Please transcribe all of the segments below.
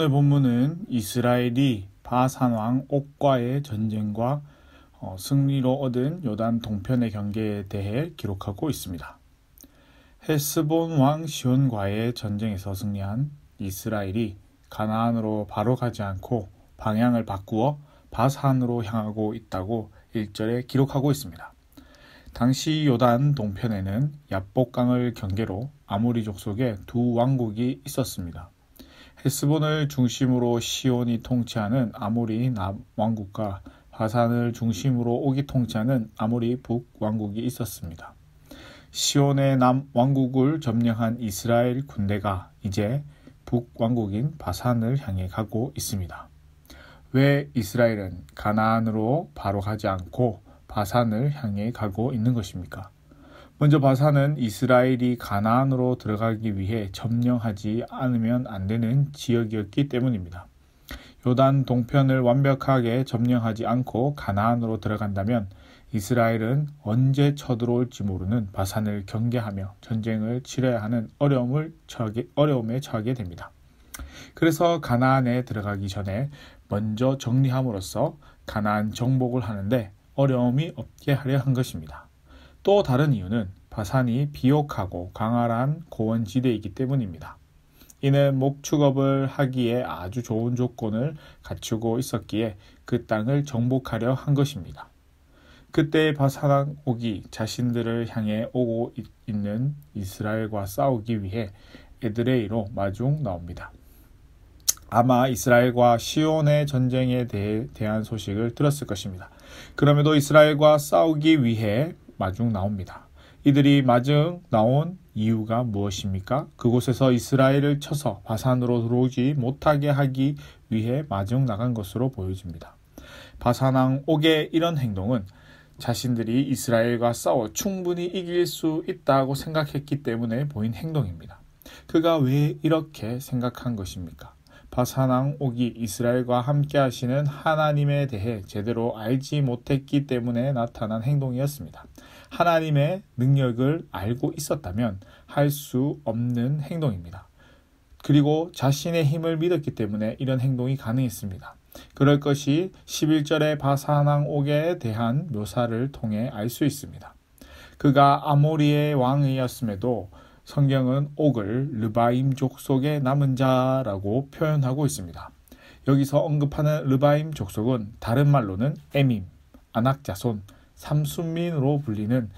오늘 본문은 이스라엘이 바산 왕 옥과의 전쟁과 승리로 얻은 요단 동편의 경계에 대해 기록하고 있습니다. 헤스본 왕 시온과의 전쟁에서 승리한 이스라엘이 가나안으로 바로 가지 않고 방향을 바꾸어 바산으로 향하고 있다고 1절에 기록하고 있습니다. 당시 요단 동편에는 야복강을 경계로 아모리 족속의 두 왕국이 있었습니다. 헤스본을 중심으로 시온이 통치하는 아모리 남왕국과 바산을 중심으로 옥이 통치하는 아모리 북왕국이 있었습니다. 시온의 남왕국을 점령한 이스라엘 군대가 이제 북왕국인 바산을 향해 가고 있습니다. 왜 이스라엘은 가나안으로 바로 가지 않고 바산을 향해 가고 있는 것입니까? 먼저 바산은 이스라엘이 가나안으로 들어가기 위해 점령하지 않으면 안 되는 지역이었기 때문입니다. 요단 동편을 완벽하게 점령하지 않고 가나안으로 들어간다면 이스라엘은 언제 쳐들어올지 모르는 바산을 경계하며 전쟁을 치러야 하는 어려움에 처하게 됩니다. 그래서 가나안에 들어가기 전에 먼저 정리함으로써 가나안 정복을 하는데 어려움이 없게 하려 한 것입니다. 또 다른 이유는 바산이 비옥하고 광활한 고원지대이기 때문입니다. 이는 목축업을 하기에 아주 좋은 조건을 갖추고 있었기에 그 땅을 정복하려 한 것입니다. 그때 바산 옥이 자신들을 향해 오고 있는 이스라엘과 싸우기 위해 에드레이로 마중 나옵니다. 아마 이스라엘과 시온의 전쟁에 대한 소식을 들었을 것입니다. 그럼에도 이스라엘과 싸우기 위해 마중 나옵니다. 이들이 마중 나온 이유가 무엇입니까? 그곳에서 이스라엘을 쳐서 바산으로 들어오지 못하게 하기 위해 마중 나간 것으로 보여집니다. 바산왕 옥의 이런 행동은 자신들이 이스라엘과 싸워 충분히 이길 수 있다고 생각했기 때문에 보인 행동입니다. 그가 왜 이렇게 생각한 것입니까? 바산왕 옥이 이스라엘과 함께 하시는 하나님에 대해 제대로 알지 못했기 때문에 나타난 행동이었습니다. 하나님의 능력을 알고 있었다면 할 수 없는 행동입니다. 그리고 자신의 힘을 믿었기 때문에 이런 행동이 가능했습니다. 그럴 것이 11절의 바산왕 옥에 대한 묘사를 통해 알 수 있습니다. 그가 아모리의 왕이었음에도 성경은 옥을 르바임 족속의 남은 자라고 표현하고 있습니다. 여기서 언급하는 르바임 족속은 다른 말로는 에밈, 아낙자손, 삼순민으로 불리는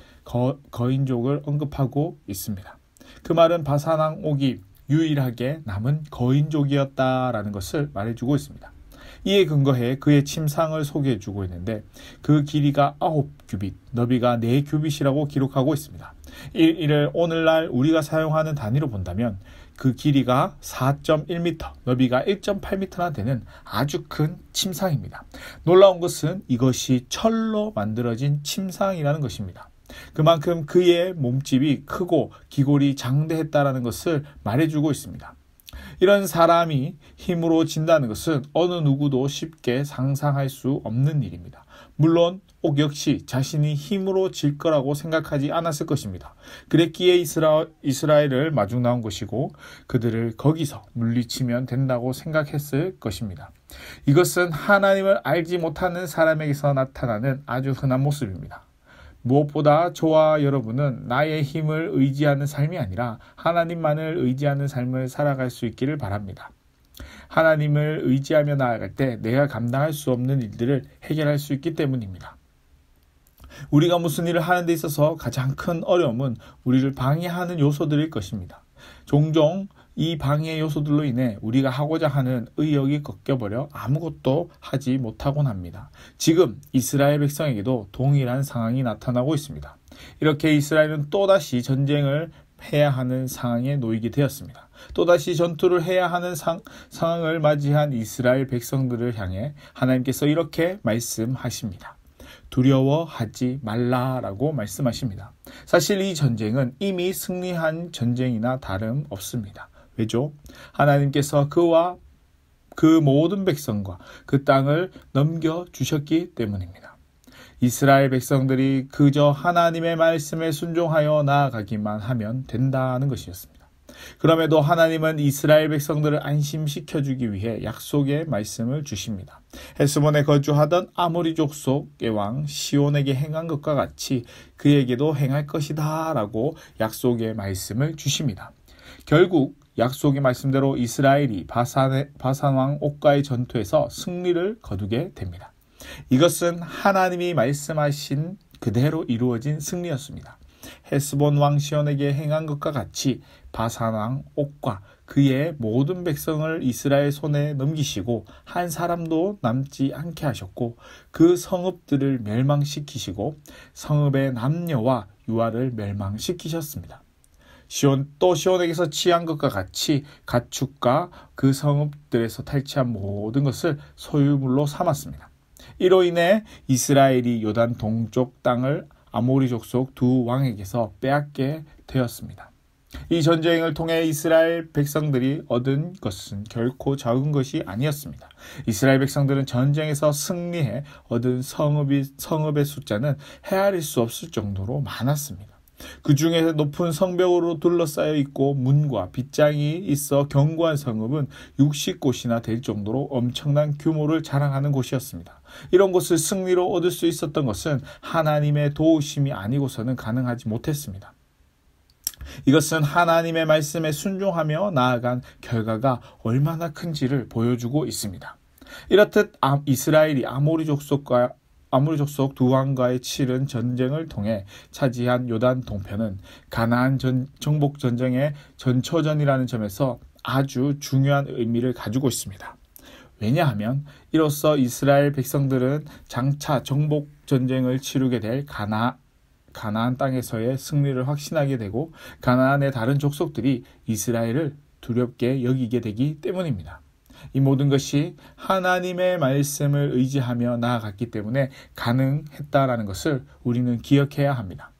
거인족을 언급하고 있습니다. 그 말은 바산왕 옥이 유일하게 남은 거인족이었다라는 것을 말해주고 있습니다. 이에 근거해 그의 침상을 소개해주고 있는데 그 길이가 9규빗, 너비가 4규빗이라고 기록하고 있습니다. 이를 오늘날 우리가 사용하는 단위로 본다면 그 길이가 4.1m, 너비가 1.8m나 되는 아주 큰 침상입니다. 놀라운 것은 이것이 철로 만들어진 침상이라는 것입니다. 그만큼 그의 몸집이 크고 기골이 장대했다는 것을 말해주고 있습니다. 이런 사람이 힘으로 진다는 것은 어느 누구도 쉽게 상상할 수 없는 일입니다. 물론 옥 역시 자신이 힘으로 질 거라고 생각하지 않았을 것입니다. 그랬기에 이스라엘을 마중 나온 것이고 그들을 거기서 물리치면 된다고 생각했을 것입니다. 이것은 하나님을 알지 못하는 사람에게서 나타나는 아주 흔한 모습입니다. 무엇보다 저와 여러분은 나의 힘을 의지하는 삶이 아니라 하나님만을 의지하는 삶을 살아갈 수 있기를 바랍니다. 하나님을 의지하며 나아갈 때 내가 감당할 수 없는 일들을 해결할 수 있기 때문입니다. 우리가 무슨 일을 하는 데 있어서 가장 큰 어려움은 우리를 방해하는 요소들일 것입니다. 종종 이 방해 요소들로 인해 우리가 하고자 하는 의욕이 꺾여버려 아무것도 하지 못하곤 합니다. 지금 이스라엘 백성에게도 동일한 상황이 나타나고 있습니다. 이렇게 이스라엘은 또다시 전쟁을 해야 하는 상황에 놓이게 되었습니다. 또다시 전투를 해야 하는 상황을 맞이한 이스라엘 백성들을 향해 하나님께서 이렇게 말씀하십니다. 두려워하지 말라라고 말씀하십니다. 사실 이 전쟁은 이미 승리한 전쟁이나 다름없습니다. 왜죠? 하나님께서 그와 그 모든 백성과 그 땅을 넘겨주셨기 때문입니다. 이스라엘 백성들이 그저 하나님의 말씀에 순종하여 나아가기만 하면 된다는 것이었습니다. 그럼에도 하나님은 이스라엘 백성들을 안심시켜주기 위해 약속의 말씀을 주십니다. 헤스본에 거주하던 아모리 족속의 왕 시온에게 행한 것과 같이 그에게도 행할 것이다 라고 약속의 말씀을 주십니다. 결국 약속의 말씀대로 이스라엘이 바산 왕 옥과의 전투에서 승리를 거두게 됩니다. 이것은 하나님이 말씀하신 그대로 이루어진 승리였습니다. 헤스본 왕 시온에게 행한 것과 같이 바산 왕 옥과 그의 모든 백성을 이스라엘 손에 넘기시고 한 사람도 남지 않게 하셨고 그 성읍들을 멸망시키시고 성읍의 남녀와 유아를 멸망시키셨습니다. 시온에게서 취한 것과 같이 가축과 그 성읍들에서 탈취한 모든 것을 소유물로 삼았습니다. 이로 인해 이스라엘이 요단 동쪽 땅을 아모리 족속 두 왕에게서 빼앗게 되었습니다. 이 전쟁을 통해 이스라엘 백성들이 얻은 것은 결코 적은 것이 아니었습니다. 이스라엘 백성들은 전쟁에서 승리해 얻은 성읍의 숫자는 헤아릴 수 없을 정도로 많았습니다. 그 중에 높은 성벽으로 둘러싸여 있고 문과 빗장이 있어 견고한 성읍은 60곳이나 될 정도로 엄청난 규모를 자랑하는 곳이었습니다. 이런 곳을 승리로 얻을 수 있었던 것은 하나님의 도우심이 아니고서는 가능하지 못했습니다. 이것은 하나님의 말씀에 순종하며 나아간 결과가 얼마나 큰지를 보여주고 있습니다. 이렇듯 이스라엘이 아모리 족속 두 왕과의 치른 전쟁을 통해 차지한 요단 동편은 가나안 정복 전쟁의 전초전이라는 점에서 아주 중요한 의미를 가지고 있습니다. 왜냐하면 이로써 이스라엘 백성들은 장차 정복 전쟁을 치르게 될 가나안 땅에서의 승리를 확신하게 되고 가나안의 다른 족속들이 이스라엘을 두렵게 여기게 되기 때문입니다. 이 모든 것이 하나님의 말씀을 의지하며 나아갔기 때문에 가능했다라는 것을 우리는 기억해야 합니다.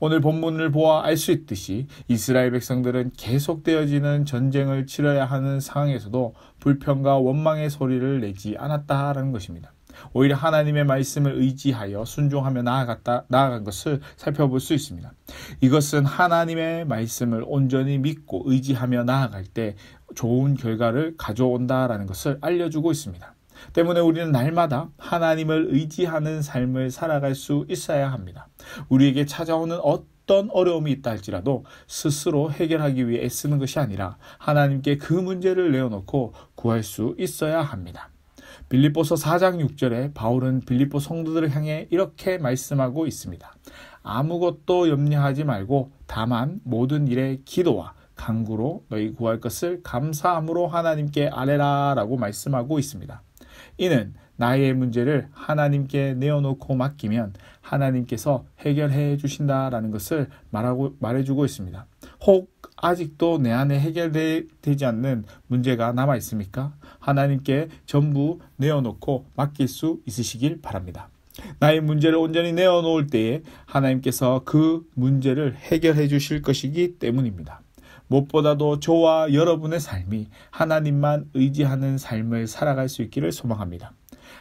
오늘 본문을 보아 알 수 있듯이 이스라엘 백성들은 계속되어지는 전쟁을 치러야 하는 상황에서도 불평과 원망의 소리를 내지 않았다라는 것입니다. 오히려 하나님의 말씀을 의지하여 순종하며 나아간 것을 살펴볼 수 있습니다. 이것은 하나님의 말씀을 온전히 믿고 의지하며 나아갈 때 좋은 결과를 가져온다라는 것을 알려주고 있습니다. 때문에 우리는 날마다 하나님을 의지하는 삶을 살아갈 수 있어야 합니다. 우리에게 찾아오는 어떤 어려움이 있다 할지라도 스스로 해결하기 위해 애쓰는 것이 아니라 하나님께 그 문제를 내어놓고 구할 수 있어야 합니다. 빌립보서 4장 6절에 바울은 빌립보 성도들을 향해 이렇게 말씀하고 있습니다. 아무것도 염려하지 말고 다만 모든 일에 기도와 간구로 너희 구할 것을 감사함으로 하나님께 아뢰라 라고 말씀하고 있습니다. 이는 나의 문제를 하나님께 내어놓고 맡기면 하나님께서 해결해 주신다라는 것을 말해주고 있습니다. 혹 아직도 내 안에 해결되지 않는 문제가 남아 있습니까? 하나님께 전부 내어놓고 맡길 수 있으시길 바랍니다. 나의 문제를 온전히 내어놓을 때에 하나님께서 그 문제를 해결해 주실 것이기 때문입니다. 무엇보다도 저와 여러분의 삶이 하나님만 의지하는 삶을 살아갈 수 있기를 소망합니다.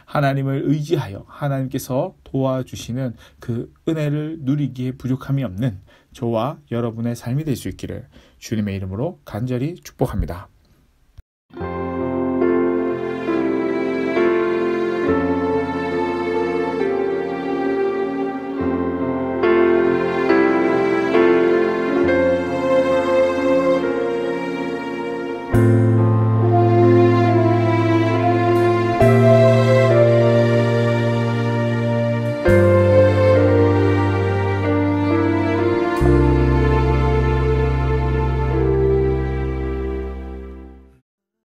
하나님을 의지하여 하나님께서 도와주시는 그 은혜를 누리기에 부족함이 없는 저와 여러분의 삶이 될 수 있기를 주님의 이름으로 간절히 축복합니다.